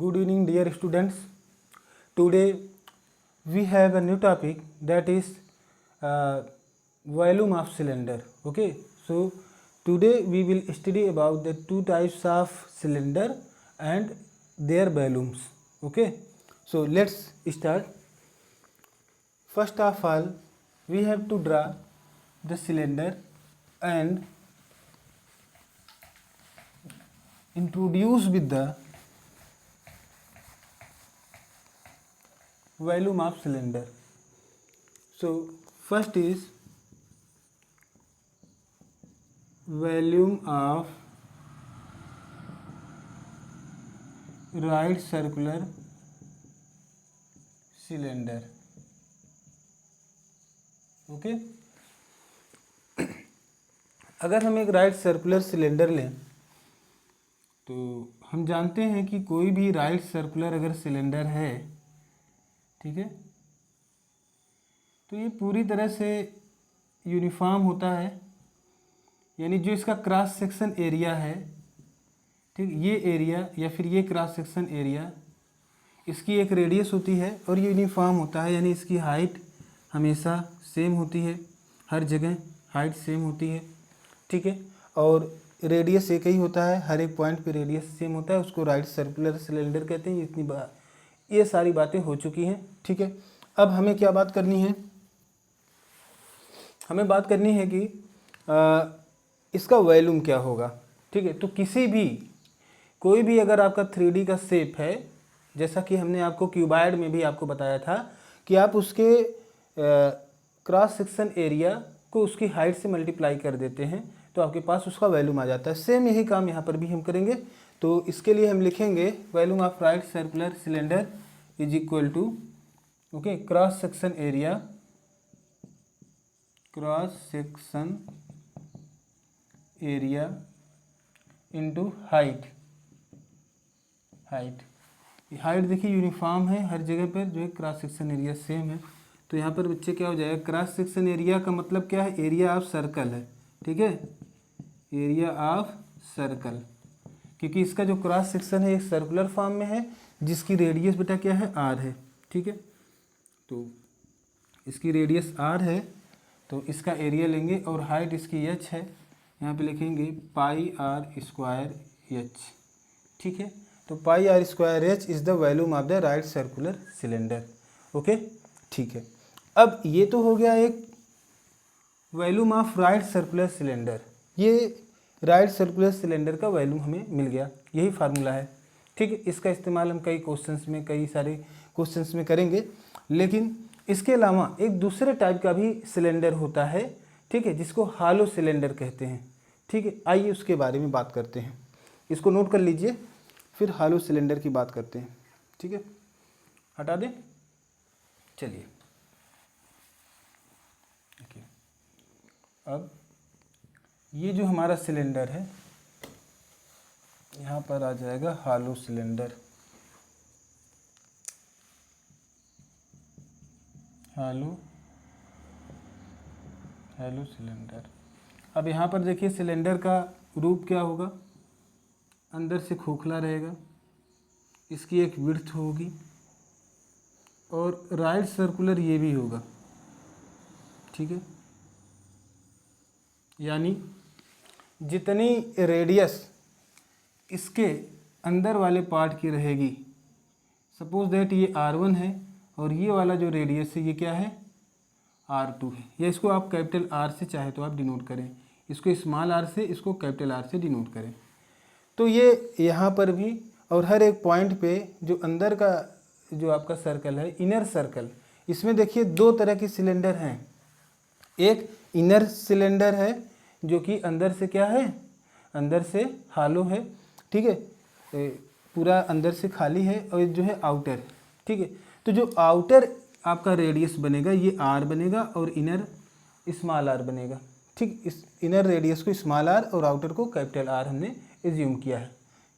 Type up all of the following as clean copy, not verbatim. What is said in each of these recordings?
Good evening, dear students. Today we have a new topic, that is volume of cylinder. Okay, so today we will study about the two types of cylinder and their volumes. Okay, so let's start. First of all, we have to draw the cylinder and introduce with the volume of cylinder. So first is volume of right circular cylinder. Okay, अगर हम एक right circular cylinder लें तो हम जानते हैं कि कोई भी राइट सर्कुलर अगर सिलेंडर है, ठीक है, तो ये पूरी तरह से यूनिफॉर्म होता है, यानी जो इसका क्रॉस सेक्शन एरिया है, ठीक, ये एरिया या फिर ये क्रॉस सेक्शन एरिया, इसकी एक रेडियस होती है और ये यूनिफॉर्म होता है, यानी इसकी हाइट हमेशा सेम होती है, हर जगह हाइट सेम होती है, ठीक है, और रेडियस एक ही होता है, हर एक पॉइंट पे रेडियस सेम होता है, उसको राइट सर्कुलर सिलेंडर कहते हैं। ये सारी बातें हो चुकी हैं, ठीक है। अब हमें क्या बात करनी है, हमें बात करनी है कि इसका वॉल्यूम क्या होगा, ठीक है। तो कोई भी अगर आपका 3D का शेप है, जैसा कि हमने आपको क्यूबॉइड में भी आपको बताया था कि आप उसके क्रॉस सेक्शन एरिया को उसकी हाइट से मल्टीप्लाई कर देते हैं तो आपके पास उसका वॉल्यूम आ जाता है। सेम यही काम यहाँ पर भी हम करेंगे। तो इसके लिए हम लिखेंगे volume of right circular cylinder is equal to, okay, cross section area into height. Height देखिए यूनिफॉर्म है, हर जगह पर जो है क्रॉस सेक्शन एरिया सेम है। तो यहाँ पर बच्चे क्या हो जाएगा, क्रॉस सेक्शन एरिया का मतलब क्या है, एरिया ऑफ सर्कल है, ठीक है, एरिया ऑफ सर्कल, क्योंकि इसका जो क्रॉस सेक्शन है एक सर्कुलर फॉर्म में है जिसकी रेडियस बेटा क्या है, आर है, ठीक है। तो इसकी रेडियस आर है तो इसका एरिया लेंगे और हाइट इसकी एच है, यहाँ पे लिखेंगे पाई आर स्क्वायर एच, ठीक है। तो pi R square H is the volume of the right circular cylinder. Okay, ठीक है। अब ये तो हो गया एक volume of right circular cylinder, ये राइट सर्कुलर सिलेंडर का वॉल्यूम हमें मिल गया, यही फार्मूला है, ठीक है। इसका इस्तेमाल हम कई सारे क्वेश्चंस में करेंगे। लेकिन इसके अलावा एक दूसरे टाइप का भी सिलेंडर होता है, ठीक है, जिसको हॉलो सिलेंडर कहते हैं, ठीक है। आइए उसके बारे में बात करते हैं, इसको नोट कर लीजिए, फिर हॉलो सिलेंडर की बात करते हैं, ठीक है। हटा दें, चलिए। अब ये जो हमारा सिलेंडर है, यहाँ पर आ जाएगा हॉलो सिलेंडर, हॉलो सिलेंडर। अब यहाँ पर देखिए सिलेंडर का रूप क्या होगा, अंदर से खोखला रहेगा, इसकी एक विड्थ होगी और राइट सर्कुलर ये भी होगा, ठीक है। यानी जितनी रेडियस इसके अंदर वाले पार्ट की रहेगी, सपोज दैट ये R1 है और ये वाला जो रेडियस है ये क्या है, R2 है, या इसको आप कैपिटल R से चाहे तो आप डिनोट करें, इसको स्मॉल r से, इसको कैपिटल R से डिनोट करें। तो ये यहाँ पर भी, और हर एक पॉइंट पे जो अंदर का जो आपका सर्कल है, इनर सर्कल, इसमें देखिए दो तरह की सिलेंडर हैं। एक इनर सिलेंडर है जो कि अंदर से क्या है, अंदर से हॉलो है, ठीक है, पूरा अंदर से खाली है, और जो है आउटर, ठीक है। तो जो आउटर आपका रेडियस बनेगा ये आर बनेगा और इनर स्मॉल आर बनेगा, ठीक। इस इनर रेडियस को स्मॉल आर और आउटर को कैपिटल आर हमने एज्यूम किया है,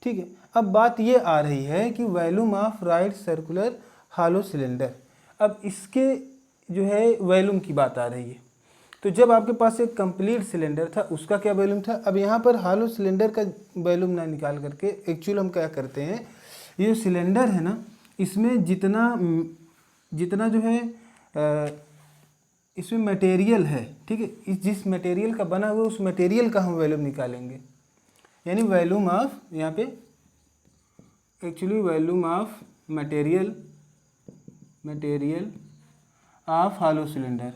ठीक है। अब बात ये आ रही है कि volume of right circular hollow cylinder, अब इसके जो है वॉल्यूम की बात आ रही है। तो जब आपके पास एक कंप्लीट सिलेंडर था उसका क्या वॉल्यूम था, अब यहाँ पर हॉलो सिलेंडर का वॉल्यूम ना निकाल करके एक्चुअल हम क्या करते हैं ये जो सिलेंडर है ना, इसमें जितना जो है इसमें मटेरियल है, ठीक है, इस जिस मटेरियल का बना हुआ उस मटेरियल का हम वॉल्यूम निकालेंगे, यानी वॉल्यूम ऑफ, यहाँ पे actually volume of material of hollow cylinder.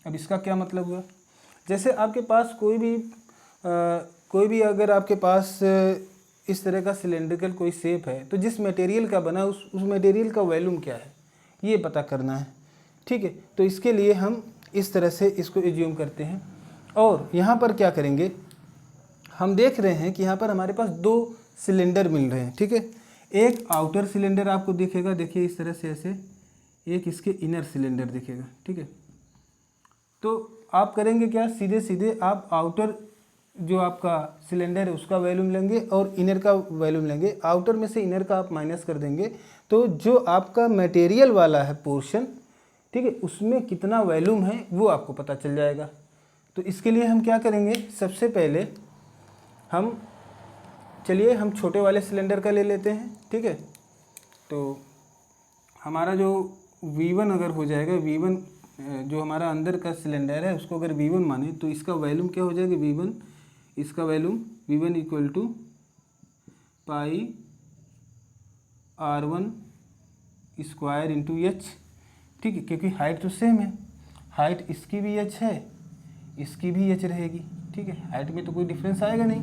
अब इसका क्या मतलब हुआ, जैसे आपके पास कोई भी अगर आपके पास इस तरह का सिलेंड्रिकल कोई शेप है, तो जिस मटेरियल का बना उस मटेरियल का वॉल्यूम क्या है ये पता करना है, ठीक है। तो इसके लिए हम इस तरह से इसको एज्यूम करते हैं। और यहाँ पर क्या करेंगे, हम देख रहे हैं कि यहाँ पर हमारे पास दो सिलेंडर मिल रहे हैं, ठीक है। एक आउटर सिलेंडर आपको दिखेगा, देखिए इस तरह से ऐसे, एक इसके इनर सिलेंडर दिखेगा, ठीक है। तो आप करेंगे क्या, सीधे सीधे आप आउटर जो आपका सिलेंडर है उसका वॉल्यूम लेंगे और इनर का वॉल्यूम लेंगे। आउटर में से इनर का आप माइनस कर देंगे, तो जो आपका मटेरियल वाला है पोर्शन, ठीक है, उसमें कितना वॉल्यूम है वो आपको पता चल जाएगा। तो इसके लिए हम क्या करेंगे, सबसे पहले हम छोटे वाले सिलेंडर का ले लेते हैं, ठीक है। तो हमारा जो V1 अगर हो जाएगा, V1 जो हमारा अंदर का सिलेंडर है उसको अगर V1 माने तो इसका वॉल्यूम क्या हो जाएगा, V1, इसका volume V1 equal to pi R1 square into H, ठीक है, क्योंकि हाइट तो सेम है, हाइट इसकी भी H है, इसकी भी H रहेगी, ठीक है। हाइट में तो कोई डिफरेंस आएगा नहीं,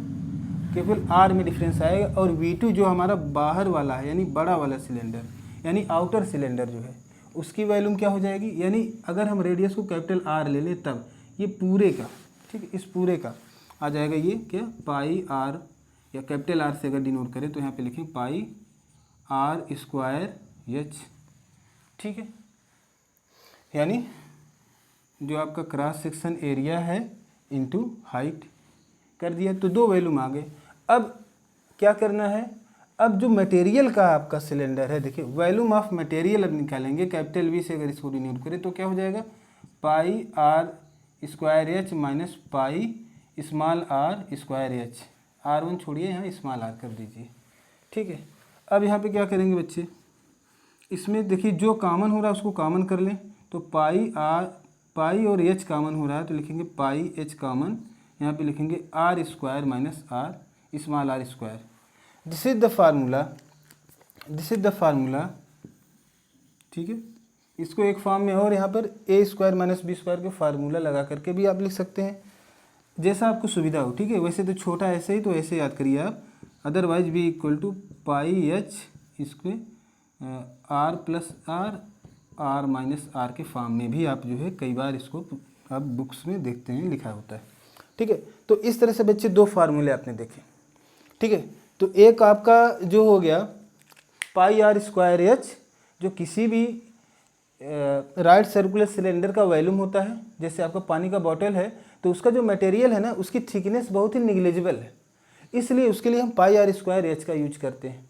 केवल R में डिफरेंस आएगा। और V2 जो हमारा बाहर वाला है, यानी बड़ा वाला सिलेंडर, यानी आउटर सिलेंडर जो है, उसकी वॉल्यूम क्या हो जाएगी, यानी अगर हम रेडियस को कैपिटल R ले लें तब ये पूरे का, ठीक है, इस पूरे का आ जाएगा ये क्या, पाई R, या कैपिटल R से अगर डिनोट करें तो यहाँ पे लिखें पाई R स्क्वायर H, ठीक है। यानी जो आपका क्रॉस सेक्शन एरिया है इनटू हाइट कर दिया, तो दो वैल्यूम आ गए। अब क्या करना है, अब जो मटेरियल का आपका सिलेंडर है, देखिए वॉल्यूम ऑफ मटेरियल अब निकालेंगे, कैपिटल V से अगर इसको डिनोट करें तो क्या हो जाएगा, पाई R square H minus pi small R square H, R1 छोड़िए, यहाँ स्मॉल r कर दीजिए, ठीक है। अब यहाँ पे क्या करेंगे बच्चे, इसमें देखिए जो कॉमन हो रहा है उसको कॉमन कर लें, तो पाई और H कॉमन हो रहा है तो लिखेंगे पाई H कॉमन, यहाँ पे लिखेंगे R square minus R small r square. This is the formula, ठीक है। इसको एक फॉर्म में और यहाँ पर a square minus B square के फार्मूला लगा करके भी आप लिख सकते हैं, जैसा आपको सुविधा हो, ठीक है। वैसे तो छोटा ऐसे ही, तो ऐसे याद करिए आप, otherwise v equal to pi H square R plus R minus R के फॉर्म में भी आप जो है कई बार इसको आप बुक्स में देखते हैं लिखा होता है, ठीक है। तो इस तरह से बच्चे दो फार्मूले आपने देखे, ठीक है। तो एक आपका जो हो गया पाई R स्क्वायर H, जो किसी भी राइट सर्कुलर सिलेंडर का वॉल्यूम होता है, जैसे आपका पानी का बॉटल है तो उसका जो मटेरियल है ना उसकी थिकनेस बहुत ही निग्लेजिबल है, इसलिए उसके लिए हम पाई R स्क्वायर H का यूज करते हैं।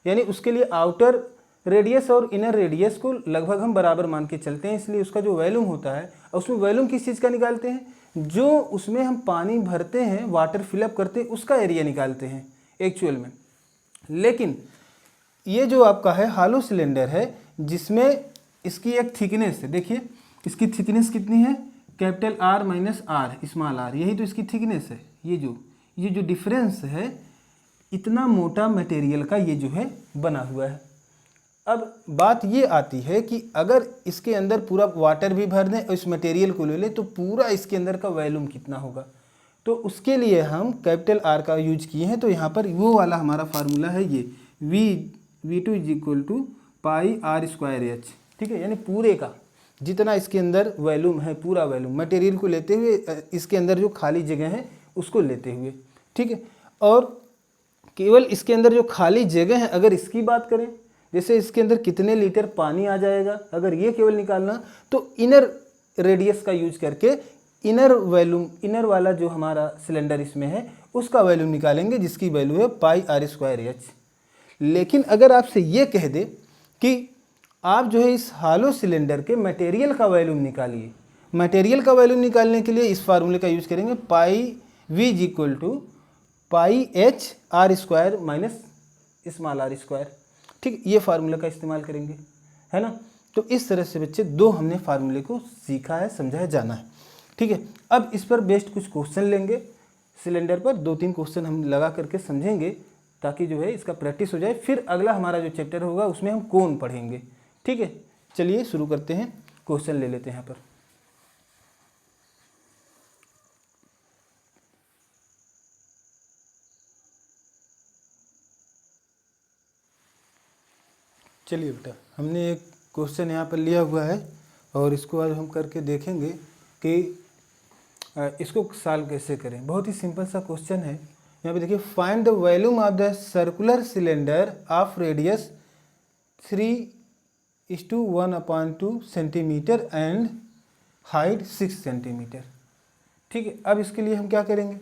यानी उसके लिए आउटर रेडियस और इनर रेडियस को लगभग हम बराबर मान के चलते हैं, इसलिए उसका जो वॉल्यूम होता है, और उसमें वॉल्यूम किस चीज़ का निकालते हैं, जो उसमें हम पानी भरते हैं, वाटर फिलअप करते हैं, उसका एरिया निकालते हैं एक्चुअल में। लेकिन ये जो आपका है हॉलो सिलेंडर है, जिसमें इसकी एक थिकनेस है, देखिए इसकी थिकनेस कितनी है, capital R minus R small r, यही तो इसकी थिकनेस है। ये जो डिफरेंस है, इतना मोटा मटेरियल का ये जो है बना हुआ है। अब बात ये आती है कि अगर इसके अंदर पूरा वाटर भी भर दें और इस मटेरियल को ले लें तो पूरा इसके अंदर का वॉल्यूम कितना होगा, तो उसके लिए हम कैपिटल R का यूज किए हैं। तो यहाँ पर वो वाला हमारा फार्मूला है ये V2 is equal to pi R square H, ठीक है। यानी पूरे का जितना इसके अंदर वॉल्यूम है, पूरा वॉल्यूम मटेरियल को लेते हुए, इसके अंदर जो खाली जगह है उसको लेते हुए, ठीक है। और केवल इसके अंदर जो खाली जगह है, अगर इसकी बात करें, जैसे इसके अंदर कितने लीटर पानी आ जाएगा, अगर ये केवल निकालना, तो इनर रेडियस का यूज करके इनर वॉल्यूम, इनर वाला जो हमारा सिलेंडर इसमें है उसका वॉल्यूम निकालेंगे, जिसकी वैल्यू है पाई R स्क्वायर H। लेकिन अगर आपसे ये कह दे कि आप जो है इस हॉलो सिलेंडर के मटेरियल का वॉल्यूम निकालिए, मटेरियल का वॉल्यूम निकालने के लिए इस फार्मूले का यूज करेंगे, pi V is equal to pi H R square minus small R square. ठीक, ये फार्मूला का इस्तेमाल करेंगे, है ना। तो इस तरह से बच्चे दो हमने फार्मूले को सीखा है, समझा है, जाना है। ठीक है, अब इस पर बेस्ड कुछ क्वेश्चन लेंगे, सिलेंडर पर 2-3 क्वेश्चन हम लगा करके समझेंगे, ताकि जो है इसका प्रैक्टिस हो जाए। फिर अगला हमारा जो चैप्टर होगा उसमें हम कोण पढ़ेंगे। ठीक है, चलिए शुरू करते हैं, क्वेश्चन ले लेते हैं यहाँ पर। चलिए बेटा, हमने एक क्वेश्चन यहाँ पर लिया हुआ है और इसको आज हम करके देखेंगे कि इसको सॉल्व कैसे करें। बहुत ही सिंपल सा क्वेश्चन है। यहाँ पे देखिए, find the volume of the circular cylinder of radius 3:1/2 centimetre and height 6 centimetre. ठीक है, अब इसके लिए हम क्या करेंगे,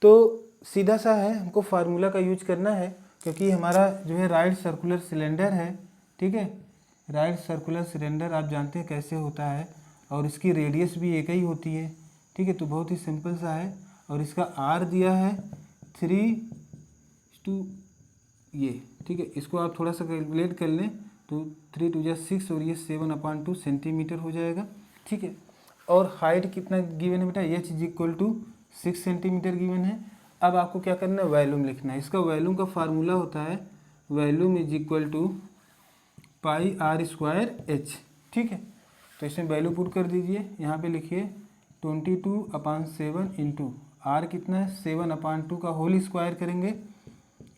तो सीधा सा है, हमको फार्मूला का यूज करना है, क्योंकि हमारा जो है राइट सर्कुलर सिलेंडर है। ठीक है, राइट सर्कुलर सिलेंडर आप जानते हैं कैसे होता है, और इसकी रेडियस भी एक ही होती है। ठीक है, तो बहुत ही सिंपल सा है, और इसका आर दिया है 3 ये। ठीक है, इसको आप थोड़ा सा कैलकुलेट कर लें तो 3 2 6 और ये 7/2 सेंटीमीटर हो जाएगा। ठीक है, और हाइट कितना गिवन है बेटा, H is equal to 6 centimetre given है। अब आपको क्या करना है, वॉल्यूम लिखना है। इसका वॉल्यूम का फार्मूला होता है volume is equal to pi R square H. ठीक है, तो इसमें वैल्यू पुट कर दीजिए। यहाँ पे लिखिए 22/7 इंटू आर कितना है 7/2 का होल स्क्वायर करेंगे,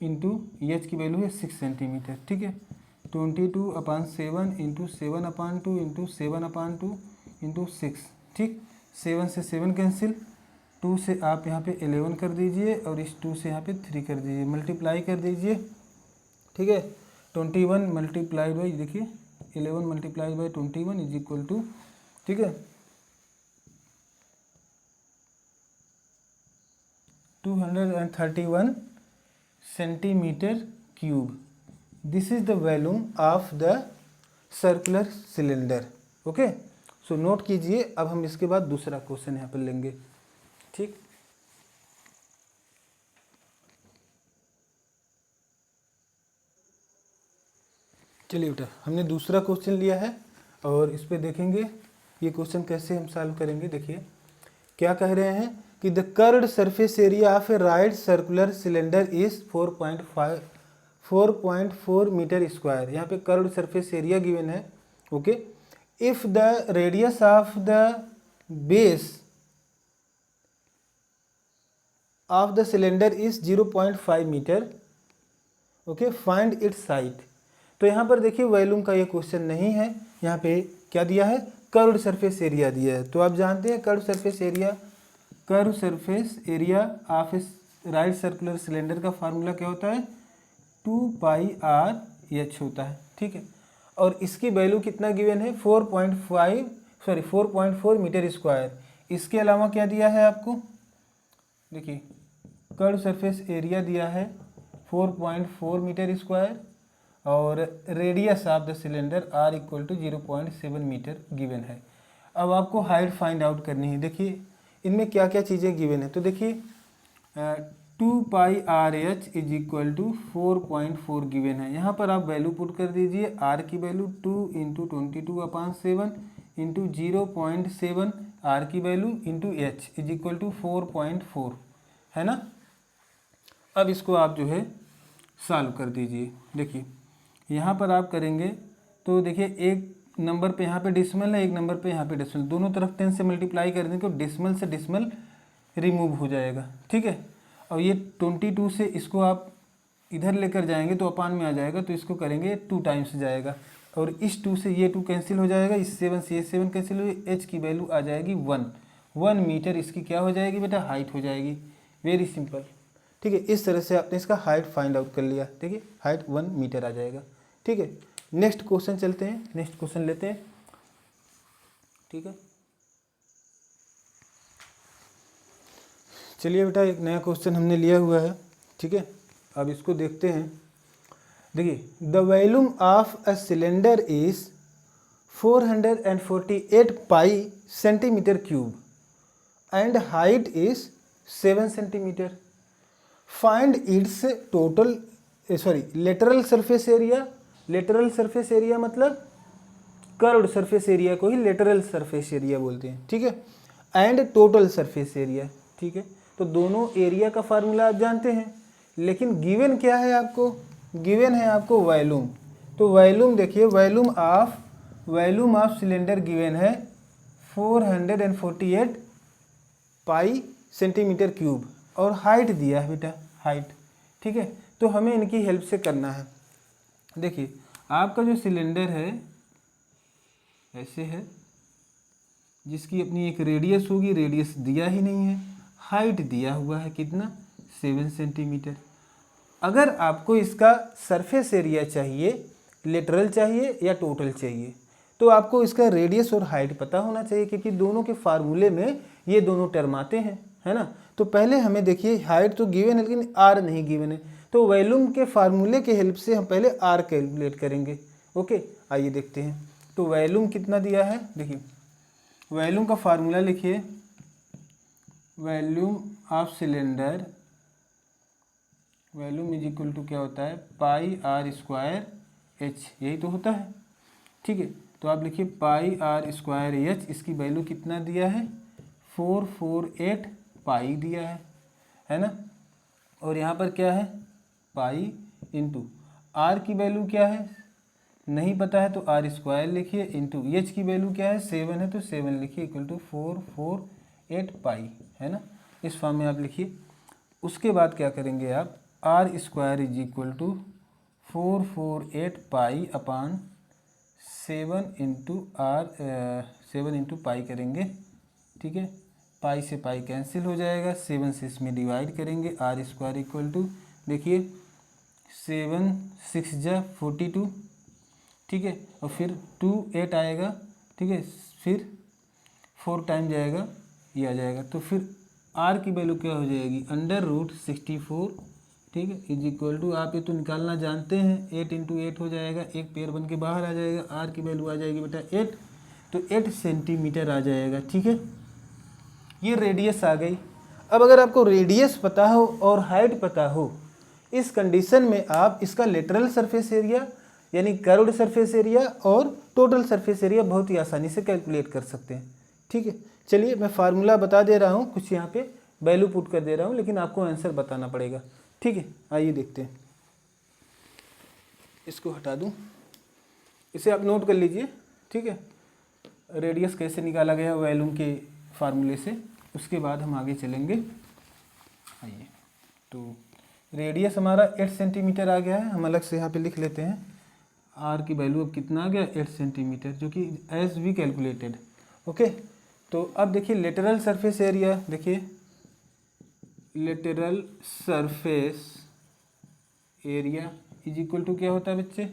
इंटू एच की वैल्यू है 6 सेंटीमीटर। ठीक है, 22/7 इंटू 7/2 इंटू 7/2 इंटू 6। ठीक, 7 से 7 कैंसिल, 2 से आप यहाँ पे 11 कर दीजिए, और इस 2 से यहाँ पे 3 कर दीजिए, मल्टीप्लाई कर दीजिए। ठीक है, 21 मल्टीप्लाइड बाई, देखिए 11 multiply by 21 is equal to, ठीक है, 231 centimetre cube. This is the volume of the circular cylinder. Okay, so note कीजिए। अब हम इसके बाद दूसरा क्वेश्चन यहाँ पर लेंगे। ठीक, चलिए बेटा, हमने दूसरा क्वेश्चन लिया है और इस पे देखेंगे ये क्वेश्चन कैसे हम सॉल्व करेंगे। देखिए क्या कह रहे हैं कि the curved surface area of a right circular cylinder is 4.4 metre square. यहाँ पे कर्व्ड सरफेस एरिया गिवन है। Okay, if the radius of the base of the cylinder is 0.5 metre. Okay, find its height. तो यहाँ पर देखिए volume का ये question नहीं है, यहाँ पे क्या दिया है, कर्व्ड सरफेस एरिया दिया है। तो आप जानते हैं curved surface area of a right circular cylinder का फार्मूला क्या होता है, 2πr/h होता है। ठीक है, और इसकी वैल्यू कितना गिवन है, 4.4 मीटर स्क्वायर। इसके अलावा क्या दिया है आपको, देखिए कर्व्ड सरफेस एरिया दिया है 4.4 मीटर स्क्वायर, और radius of the cylinder are equal to 0.7 metre given है। अब आपको हाइट फाइंड आउट करनी है। देखिए इनमें क्या क्या चीज़ें गिवन है, तो देखिए 2πr/h is equal to 4.4 given है। यहाँ पर आप वैल्यू पुट कर दीजिए, आर की वैल्यू 2 इंटू 22/7 इंटू 0.7, आर की value into H is equal to 4.4, है ना। अब इसको आप जो है सॉल्व कर दीजिए। देखिए यहाँ पर आप करेंगे तो देखिए एक नंबर पे यहाँ पे डिसमल है, एक नंबर पे यहाँ पे डिसमल, दोनों तरफ 10 से मल्टीप्लाई कर देंगे तो डिसमल से डिसमल रिमूव हो जाएगा। ठीक है, और ये 22 से इसको आप इधर लेकर जाएंगे तो अपान में आ जाएगा, तो इसको करेंगे 2 टाइम्स जाएगा, और इस 2 से ये 2 कैंसिल हो जाएगा, इस 7 से ये 7 कैंसिल हो, एच की वैल्यू आ जाएगी 1 मीटर। इसकी क्या हो जाएगी बेटा, हाइट हो जाएगी। Very simple. ठीक है, इस तरह से आपने इसका हाइट फाइंड आउट कर लिया। ठीक है, हाइट 1 मीटर आ जाएगा। ठीक है, नेक्स्ट क्वेश्चन चलते हैं, नेक्स्ट क्वेश्चन लेते हैं। ठीक है, चलिए बेटा एक नया क्वेश्चन हमने लिया हुआ है। ठीक है, अब इसको देखते हैं। देखिए the volume of a cylinder is 448 pi centimetre cube and height is 7 centimetre. Find its total lateral surface area. Lateral surface area मतलब कर्व्ड सरफेस एरिया को ही लेटरल सरफेस एरिया बोलते हैं, ठीक है। एंड टोटल सरफेस एरिया, ठीक है। तो दोनों एरिया का फार्मूला आप जानते हैं, लेकिन गिवन क्या है आपको? गिवन है आपको वॉल्यूम। तो वॉल्यूम देखिए, वॉल्यूम ऑफ सिलेंडर गिवन है 448 पाई सेंटीमीटर क्यूब, और हाइट दिया है बेटा, हाइट, ठीक है। तो हमें इनकी हेल्प से करना है। देखिए आपका जो सिलेंडर है ऐसे है, जिसकी अपनी एक रेडियस होगी, रेडियस दिया ही नहीं है, हाइट दिया हुआ है कितना, 7 सेंटीमीटर। अगर आपको इसका सरफेस एरिया चाहिए, लेटरल चाहिए या टोटल चाहिए, तो आपको इसका रेडियस और हाइट पता होना चाहिए, क्योंकि दोनों के फार्मूले में ये दोनों टर्म आते हैं, है ना। तो पहले हमें देखिए, हाइट तो गिवन है लेकिन आर नहीं गिवन है, तो वॉल्यूम के फार्मूले के हेल्प से हम पहले आर कैलकुलेट करेंगे। ओके, आइए देखते हैं। तो वॉल्यूम कितना दिया है, देखिए वॉल्यूम का फार्मूला लिखिए, volume of cylinder, volume is equal to क्या होता है, पाई आर स्क्वायर एच, यही तो होता है, ठीक है। तो आप लिखिए पाई आर स्क्वायर एच, इसकी वैल्यू कितना दिया है, 448 पाई दिया है ना। और यहाँ पर क्या है, पाई इंटू आर की वैल्यू क्या है नहीं पता है, तो आर स्क्वायर लिखिए, इंटू एच की वैल्यू क्या है 7 है, तो 7 लिखिए, इक्वल टू 448 पाई, है ना। इस फॉर्म में आप लिखिए। उसके बाद क्या करेंगे आप, R square is equal to 448 pi upon 7 into pi करेंगे, ठीक है। पाई से पाई कैंसिल हो जाएगा, 7 से इसमें डिवाइड करेंगे, आर स्क्वायर इक्वल टू, देखिए 7 6 जा 42, ठीक है। और फिर 2 8 आएगा, ठीक है, फिर 4 टाइम जाएगा, ये आ जाएगा। तो फिर आर की वैल्यू क्या हो जाएगी, √64, ठीक है, इज इक्वल टू, आप ये तो निकालना जानते हैं, 8 इंटू 8 हो जाएगा, एक पेयर बन के बाहर आ जाएगा, आर की वैल्यू आ जाएगी बेटा 8, तो 8 सेंटीमीटर आ जाएगा, ठीक है। ये रेडियस आ गई। अब अगर आपको रेडियस पता हो और हाइट पता हो, इस कंडीशन में आप इसका लेटरल सरफेस एरिया यानी कर्व्ड सरफेस एरिया और टोटल सरफेस एरिया बहुत ही आसानी से कैलकुलेट कर सकते हैं, ठीक है। चलिए मैं फार्मूला बता दे रहा हूँ, कुछ यहाँ पे वैल्यू पुट कर दे रहा हूँ, लेकिन आपको आंसर बताना पड़ेगा, ठीक है। आइए देखते हैं, इसको हटा दूँ, इसे आप नोट कर लीजिए, ठीक है। रेडियस कैसे निकाला गया वॉल्यूम के फार्मूले से, उसके बाद हम आगे चलेंगे। आइए, तो रेडियस हमारा 8 सेंटीमीटर आ गया है, हम अलग से यहाँ पे लिख लेते हैं। आर की वैल्यू अब कितना आ गया, 8 सेंटीमीटर, जो कि एज वी कैलकुलेटेड। ओके, तो अब देखिए लेटरल सरफेस एरिया, देखिए lateral surface area is equal to क्या होता है बच्चे,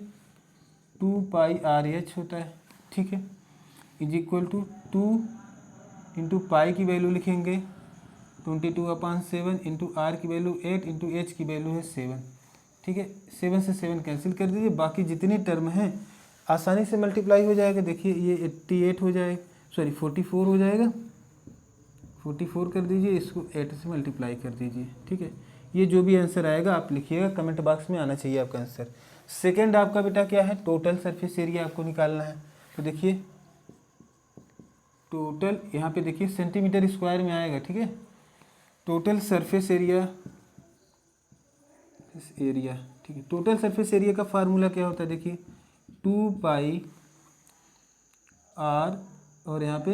2 पाई आर एच होता है, ठीक है, is equal to 2 into pi की वैल्यू लिखेंगे 22/7, इंटू आर की वैल्यू 8, इंटू एच की वैल्यू है 7, ठीक है। 7 से 7 कैंसिल कर दीजिए, बाकी जितनी टर्म हैं आसानी से मल्टीप्लाई हो जाएगा। देखिए ये 88 हो जाएगा, सॉरी 44 हो जाएगा, 44 कर दीजिए, इसको 8 से मल्टीप्लाई कर दीजिए, ठीक है। ये जो भी आंसर आएगा आप लिखिएगा, कमेंट बॉक्स में आना चाहिए आपका आंसर। सेकेंड आपका बेटा क्या है, टोटल सरफेस एरिया आपको निकालना है। तो देखिए टोटल, यहाँ पे देखिए सेंटीमीटर स्क्वायर में आएगा, ठीक है। टोटल सरफेस एरिया, ठीक है। टोटल सरफेस एरिया का फार्मूला क्या होता है, देखिए 2 पाई आर और यहाँ पे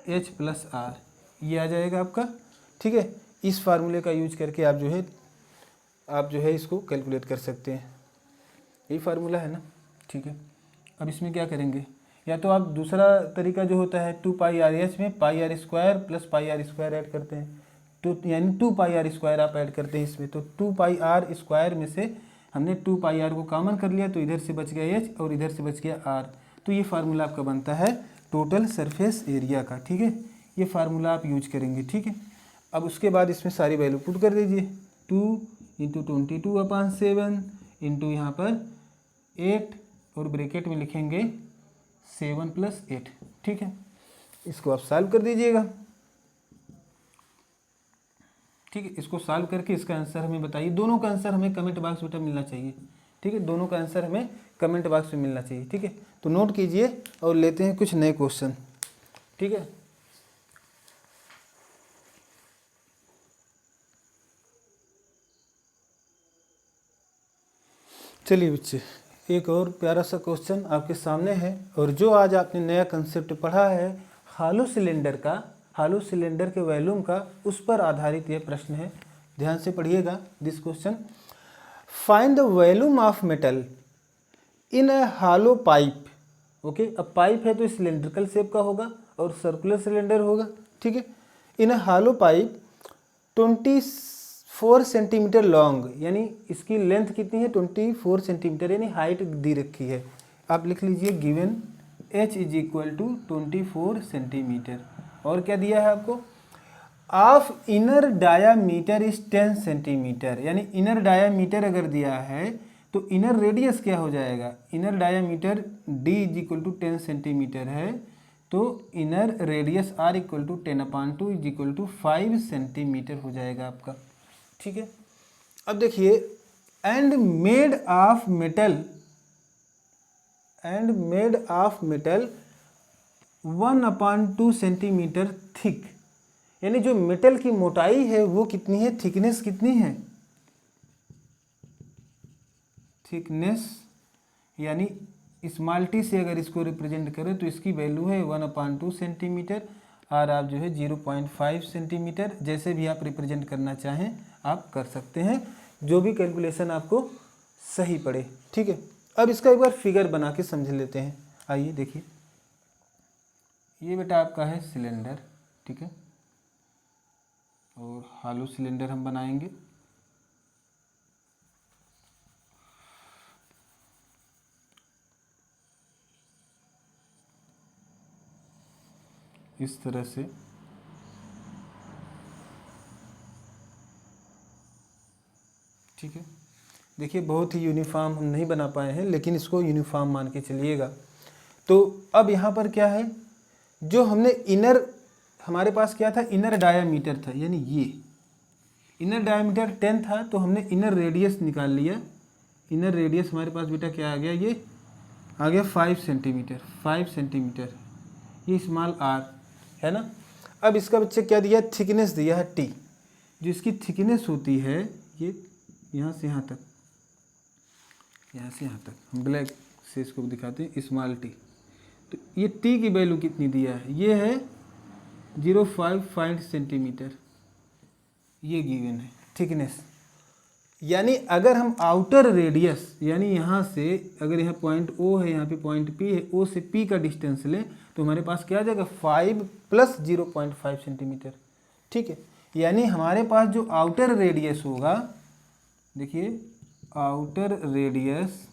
एच प्लस आर, ये आ जाएगा आपका, ठीक है। इस फार्मूले का यूज करके आप जो है इसको कैलकुलेट कर सकते हैं, यही फार्मूला है ना, ठीक है। अब इसमें क्या करेंगे, या तो आप दूसरा तरीका जो होता है 2 पाई आर एच में pi R square plus pi R square add करते हैं, तो यानी 2 पाई आर स्क्वायर आप ऐड करते हैं इसमें, तो 2 पाई आर स्क्वायर में से हमने 2 पाई आर को कॉमन कर लिया, तो इधर से बच गया एच और इधर से बच गया आर, तो ये फार्मूला आपका बनता है टोटल सरफेस एरिया का, ठीक है। ये फार्मूला आप यूज करेंगे, ठीक है। अब उसके बाद इसमें सारी वैल्यू पुट कर दीजिए, 2 इंटू 22/7 इंटू यहाँ पर 8 और ब्रैकेट में लिखेंगे 7 + 8, ठीक है। इसको आप सॉल्व कर दीजिएगा। ठीक है, इसको सॉल्व करके इसका आंसर हमें बताइए। दोनों का आंसर हमें कमेंट बॉक्स बेटा मिलना चाहिए। ठीक है, दोनों का आंसर हमें कमेंट बॉक्स में मिलना चाहिए। ठीक है, तो नोट कीजिए और लेते हैं कुछ नए क्वेश्चन। ठीक है, चलिए बच्चे, एक और प्यारा सा क्वेश्चन आपके सामने है। और जो आज आपने नया कंसेप्ट पढ़ा है हालो सिलेंडर का, हालो सिलेंडर के वॉल्यूम का, उस पर आधारित यह प्रश्न है। ध्यान से पढ़िएगा this question. Find the volume of metal in a hello pipe. Okay, अब पाइप है तो सिलेंड्रिकल शेप का होगा और सर्कुलर सिलेंडर होगा। ठीक है, इन अ हालो पाइप 24 सेंटीमीटर लॉन्ग, यानी इसकी लेंथ कितनी है 24 सेंटीमीटर, यानी हाइट दी रखी है। आप लिख लीजिए given h is equal to 24 centimetre. और क्या दिया है आपको, of inner diameter is 10 centimetre, यानी इनर डायामीटर अगर दिया है तो इनर रेडियस क्या हो जाएगा, inner diameter d is equal to 10 centimetre है, तो inner radius r equal to 10/2 is equal to 5 centimetre हो जाएगा आपका। ठीक है, अब देखिए, and made of metal, and made of metal 1/2 centimetre thick, यानी जो मेटल की मोटाई है वो कितनी है, थिकनेस कितनी है, थिकनेस यानी स्मॉल टी से अगर इसको रिप्रेजेंट करें तो इसकी वैल्यू है 1/2 सेंटीमीटर, और आप जो है 0.5 सेंटीमीटर, जैसे भी आप रिप्रेजेंट करना चाहें आप कर सकते हैं, जो भी कैलकुलेशन आपको सही पड़े। ठीक है, अब इसका एक बार फिगर बना के समझ लेते हैं। आइए देखिए, ये बेटा आपका है सिलेंडर। ठीक है, और हालो सिलेंडर हम बनाएंगे। इस तरह से ठीक है, देखिए बहुत ही यूनिफॉर्म हम नहीं बना पाए हैं, लेकिन इसको यूनिफॉर्म मान के चलिएगा। तो अब यहाँ पर क्या है, जो हमने इनर, हमारे पास क्या था, इनर डायामीटर था, यानी ये इनर डायामीटर 10 था, तो हमने इनर रेडियस निकाल लिया। इनर रेडियस हमारे पास बेटा क्या आ गया, ये आ गया 5 सेंटीमीटर, 5 सेंटीमीटर, ये स्मॉल r है ना। अब इसका बच्चे क्या दिया, थिकनेस दिया है t, जो इसकी थिकनेस होती है ये यहाँ से यहाँ तक, यहाँ से यहाँ तक, हम ब्लैक से इसको दिखाते हैं, स्मॉल t। तो ये t की वैल्यू कितनी दिया है, ये है 0.5 सेंटीमीटर, ये गिवन है थिकनेस। यानी अगर हम आउटर रेडियस, यानी यहाँ से अगर यहाँ पॉइंट O है, यहाँ पे पॉइंट P है, O से P का डिस्टेंस लें तो हमारे पास क्या आ जाएगा 5 + 0.5 सेंटीमीटर। ठीक है, यानी हमारे पास जो आउटर रेडियस होगा, देखिए outer radius,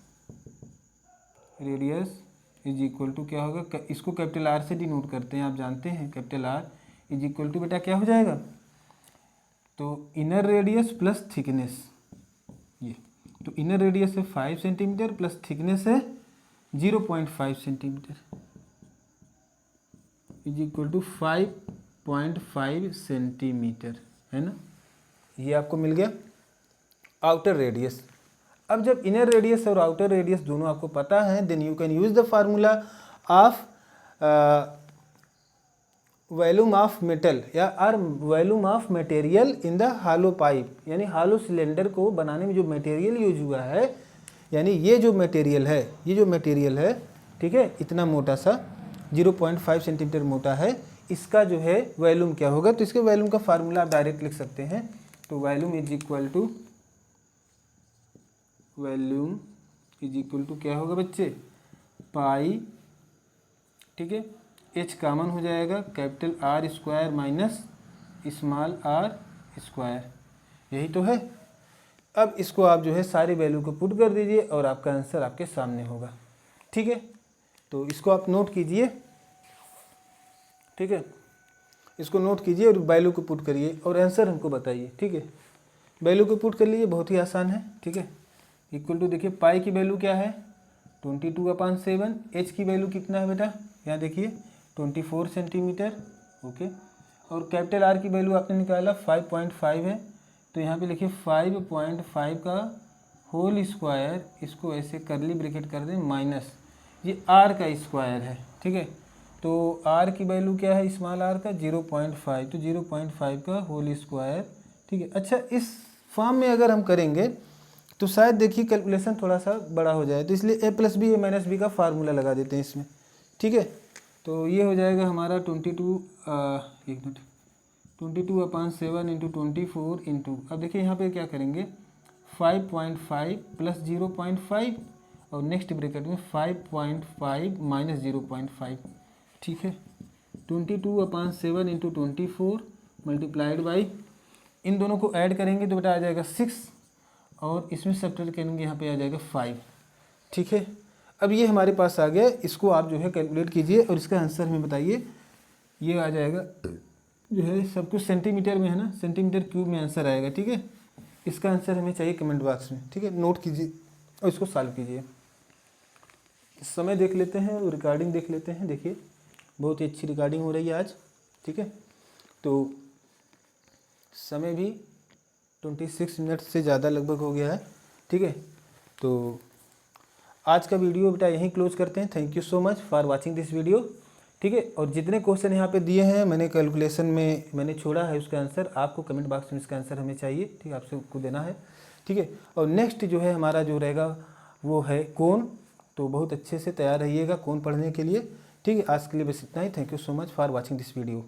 radius is equal to क्या होगा, इसको कैपिटल R से डिनोट करते हैं, आप जानते हैं capital R is equal to बेटा क्या हो जाएगा, तो इनर रेडियस प्लस थिकनेस, ये तो इनर रेडियस है 5 सेंटीमीटर प्लस थिकनेस है 0.5 centimetre is equal to 5.5 centimetre, है ना। ये आपको मिल गया आउटर रेडियस। अब जब इनर रेडियस और आउटर रेडियस दोनों आपको पता है, then you can use the formula of volume of metal या or volume of material in the hollow pipe, यानी हालो सिलेंडर को बनाने में जो मटेरियल यूज हुआ है, यानी ये जो मटेरियल है, ये जो मटेरियल है, ठीक है, इतना मोटा सा 0.5 सेंटीमीटर मोटा है, इसका जो है वॉल्यूम क्या होगा, तो इसके वॉल्यूम का फार्मूला आप डायरेक्ट लिख सकते हैं। तो volume is equal to, volume is equal to क्या होगा बच्चे, पाई, ठीक है, h कॉमन हो जाएगा, capital R square minus small r square, यही तो है। अब इसको आप जो है सारी वैल्यू को पुट कर दीजिए और आपका आंसर आपके सामने होगा। ठीक है, तो इसको आप नोट कीजिए, ठीक है, इसको नोट कीजिए और वैल्यू को पुट करिए और आंसर हमको बताइए। ठीक है, वैल्यू को पुट कर लीजिए, बहुत ही आसान है। ठीक है, इक्वल टू देखिए पाई की वैल्यू क्या है 22/7, h की वैल्यू कितना है बेटा, यहाँ देखिए 24 सेंटीमीटर, ओके, और कैपिटल आर की वैल्यू आपने निकाला 5.5 है, तो यहाँ पे लिखिए 5.5 का होल स्क्वायर, इसको ऐसे करली ब्रैकेट कर दें माइनस ये आर का स्क्वायर है, ठीक है। तो आर की वैल्यू क्या है स्मॉल आर का 0.5, तो 0.5 का होल स्क्वायर, ठीक है। अच्छा, इस फॉर्म में अगर हम करेंगे तो शायद देखिए कैलकुलेशन थोड़ा सा बड़ा हो जाए, तो इसलिए a + b a - b का फार्मूला लगा देते हैं इसमें, ठीक है। तो ये हो जाएगा हमारा 22/7 इंटू 24 इंटू, अब देखिए यहाँ पे क्या करेंगे 5.5 + 0.5 और नेक्स्ट ब्रैकेट में 5.5 - 0.5, ठीक है। 22/7 इंटू 24 मल्टीप्लाइड बाई, इन दोनों को ऐड करेंगे तो बेटा आ जाएगा 6 और इसमें सब्ट्रैक्ट करेंगे यहाँ पे आ जाएगा 5, ठीक है। अब ये हमारे पास आ गया, इसको आप जो है कैलकुलेट कीजिए और इसका आंसर हमें बताइए। ये आ जाएगा जो है सब कुछ सेंटीमीटर में है ना, सेंटीमीटर क्यूब में आंसर आएगा, ठीक है। इसका आंसर हमें चाहिए कमेंट बॉक्स में, ठीक है। नोट कीजिए और इसको सॉल्व कीजिए। समय देख लेते हैं और रिकॉर्डिंग देख लेते हैं। देखिए बहुत ही अच्छी रिकॉर्डिंग हो रही है आज, ठीक है। तो समय भी 26 मिनट से ज़्यादा लगभग हो गया है, ठीक है। तो आज का वीडियो बेटा यहीं क्लोज करते हैं। Thank you so much for watching this video, ठीक है। और जितने क्वेश्चन यहाँ पे दिए हैं मैंने कैलकुलेशन में मैंने छोड़ा है उसका आंसर, आपको कमेंट बॉक्स में इसका आंसर हमें चाहिए, ठीक है, आपसे को देना है, ठीक है। और नेक्स्ट जो है हमारा जो रहेगा वो है कोण, तो बहुत अच्छे से तैयार रहिएगा कोण पढ़ने के लिए, ठीक है। आज के लिए बस इतना ही। Thank you so much for watching this video.